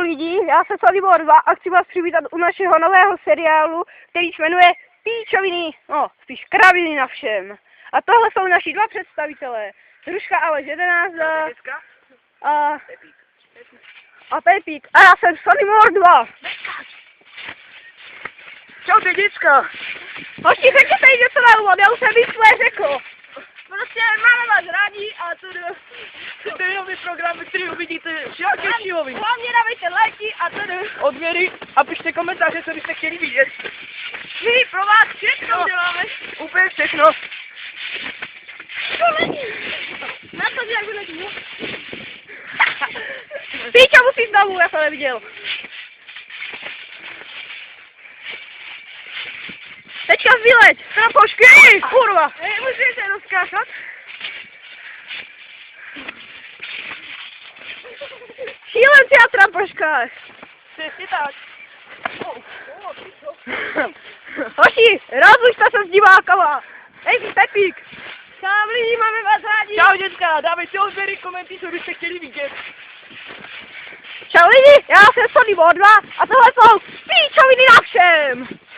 Čau lidi, já jsem Solibor 2 a chci vás přivítat u našeho nového seriálu, který se jmenuje Píčoviny, no spíš kraviny na všem. A tohle jsou naši dva představitelé, Hruška Aleš 11 a Pepík. A já jsem Solibor 2. Čau ty děcka. Hoši, řekněte něco na úvod, já už jsem víc řekl. Prostě máme vás rádi a to je nový program, ve který uvidíte všelaké šiloviny. Hlavně dávejte lajky a odměry a pište komentáře, co byste chtěli vidět. my pro vás všechno děláme. Úplně všechno. To není. Na to, že jak to není. Píča musí znovu, já jsem neviděl. Teďka vyleď, trampošky, kurva. Můžete rozkášat? Šílenci a trampoškář. Přesně tak. Hoši, rozlučte se s divákama. Hej, Pepík. Čau lidi, máme vás rádi. Čau děcka, dávejte odběry, komenty, co byste chtěli vidět. Čau lidi, já jsem Solibor 2 a tohle jsou Píčoviny na všem.